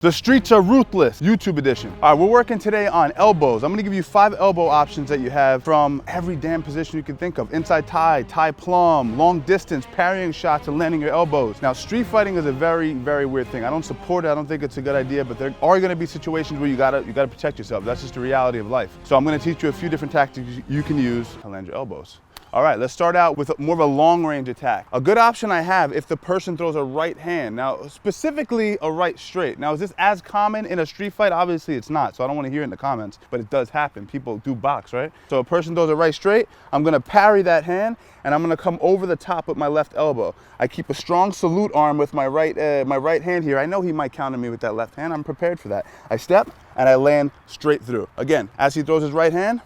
The streets are ruthless, YouTube edition. All right, we're working today on elbows. I'm gonna give you 5 elbow options that you have from every damn position you can think of. Inside tie, tie plum, long distance, parrying shots, and landing your elbows. Now, street fighting is a very, very weird thing. I don't support it, I don't think it's a good idea, but there are gonna be situations where you gotta protect yourself. That's just the reality of life. So I'm gonna teach you a few different tactics you can use to land your elbows. All right, let's start out with more of a long range attack. A good option I have if the person throws a right hand. Now, specifically a right straight. Now, is this as common in a street fight? Obviously it's not, so I don't want to hear it in the comments, but it does happen. People do box, right? So a person throws a right straight, I'm gonna parry that hand, and I'm gonna come over the top with my left elbow. I keep a strong salute arm with my right hand here. I know he might counter me with that left hand. I'm prepared for that. I step, and I land straight through. Again, as he throws his right hand,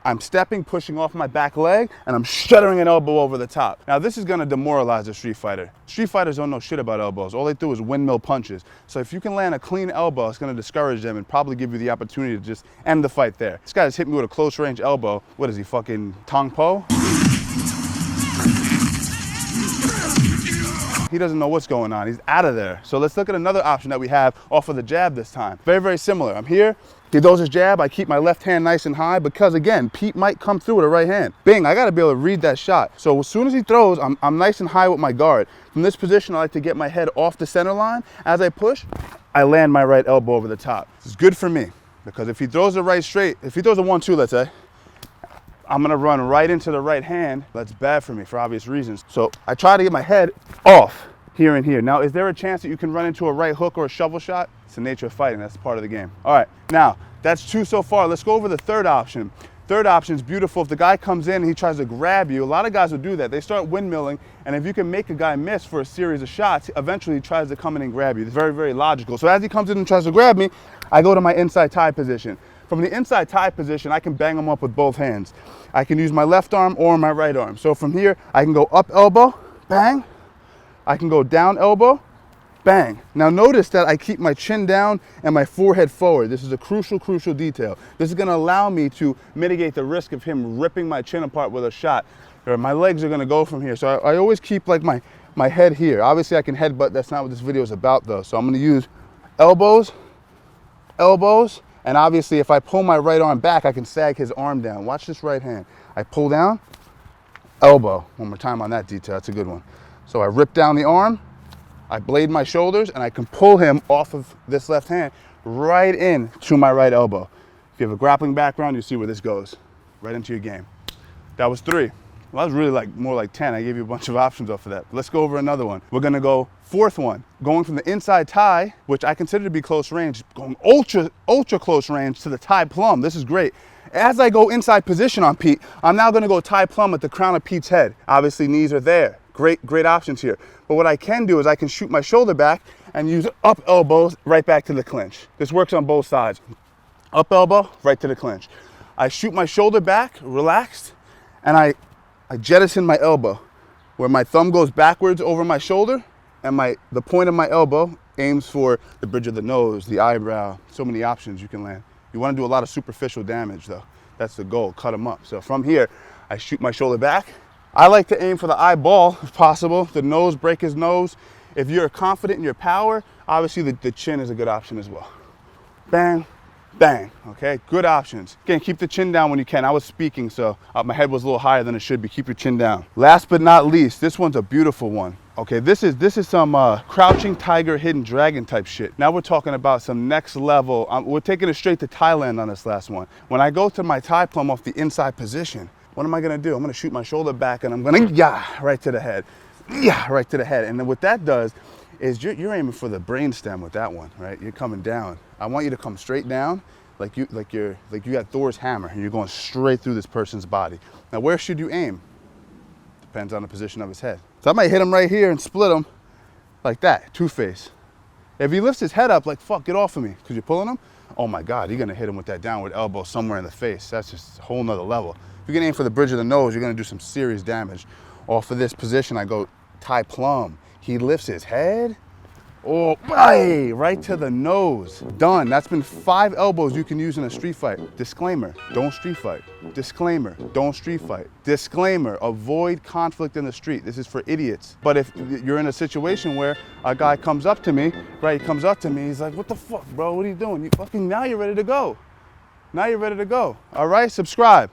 I'm stepping, pushing off my back leg, and I'm shuttering an elbow over the top. Now, this is gonna demoralize a street fighter. Street fighters don't know shit about elbows. All they do is windmill punches. So if you can land a clean elbow, it's gonna discourage them and probably give you the opportunity to just end the fight there. This guy just hit me with a close range elbow. What is he, fucking Tong Po? He doesn't know what's going on. He's out of there. So let's look at another option that we have off of the jab this time. Very, very similar. I'm here. He throws his jab. I keep my left hand nice and high because, again, Pete might come through with a right hand. Bing, I got to be able to read that shot. So as soon as he throws, I'm nice and high with my guard. From this position, I like to get my head off the center line. As I push, I land my right elbow over the top. It's good for me because if he throws a right straight, if he throws a 1-2, let's say, I'm gonna run right into the right hand. That's bad for me for obvious reasons. So I try to get my head off here and here. Now, is there a chance that you can run into a right hook or a shovel shot? It's the nature of fighting, that's part of the game. All right, now, that's 2 so far. Let's go over the third option. Third option is beautiful. If the guy comes in and he tries to grab you, a lot of guys will do that. They start windmilling, and if you can make a guy miss for a series of shots, eventually he tries to come in and grab you. It's very, very logical. So as he comes in and tries to grab me, I go to my inside tie position. From the inside tie position, I can bang him up with both hands. I can use my left arm or my right arm. So from here, I can go up elbow, bang. I can go down elbow, bang. Now notice that I keep my chin down and my forehead forward. This is a crucial, crucial detail. This is gonna allow me to mitigate the risk of him ripping my chin apart with a shot. Or my legs are gonna go from here. So I always keep like my head here. Obviously I can headbutt, that's not what this video is about though. So I'm gonna use elbows, elbows, and obviously if I pull my right arm back, I can sag his arm down. Watch this right hand. I pull down, elbow. One more time on that detail, that's a good one. So I rip down the arm, I blade my shoulders, and I can pull him off of this left hand right in to my right elbow. If you have a grappling background, you see where this goes, right into your game. That was 3. Well, that was really more like 10. I gave you a bunch of options off of that. Let's go over another one. We're gonna go 4th one, going from the inside tie, which I consider to be close range, going ultra close range to the tie plum. This is great. As I go inside position on Pete, I'm now gonna go tie plum at the crown of Pete's head. Obviously, knees are there. Great options here. But what I can do is I can shoot my shoulder back and use up elbows right back to the clinch. This works on both sides. Up elbow, right to the clinch. I shoot my shoulder back, relaxed, and I jettison my elbow, where my thumb goes backwards over my shoulder, and the point of my elbow aims for the bridge of the nose, the eyebrow. So many options you can land. You want to do a lot of superficial damage though. That's the goal, cut them up. So from here, I shoot my shoulder back. I like to aim for the eyeball if possible, the nose, break his nose. If you're confident in your power, obviously the chin is a good option as well. Bang, bang, okay? Good options. Again, keep the chin down when you can. I was speaking, so my head was a little higher than it should be. Keep your chin down. Last but not least, this one's a beautiful one. Okay, this is some crouching tiger, hidden dragon type shit. Now we're talking about some next level. We're taking it straight to Thailand on this last one. When I go to my tie plum off the inside position, what am I gonna do? I'm gonna shoot my shoulder back and I'm gonna, right to the head. Right to the head. And then what that does is you're aiming for the brain stem with that one, right? You're coming down. I want you to come straight down like you got Thor's hammer and you're going straight through this person's body. Now where should you aim? Depends on the position of his head. So I might hit him right here and split him like that, 2-face. If he lifts his head up like, fuck, get off of me, because you're pulling him, oh my God, you're gonna hit him with that downward elbow somewhere in the face. That's just a whole nother level. If you're gonna aim for the bridge of the nose, you're gonna do some serious damage. Off of this position, I go tie plum. He lifts his head, Oh, hey, right to the nose. Done. That's been 5 elbows you can use in a street fight. Disclaimer, don't street fight. Disclaimer, don't street fight. Disclaimer, avoid conflict in the street. This is for idiots. But if you're in a situation where a guy comes up to me, right, he comes up to me, he's like, what the fuck, bro, what are you doing? Now you're ready to go. Now you're ready to go. All right, subscribe.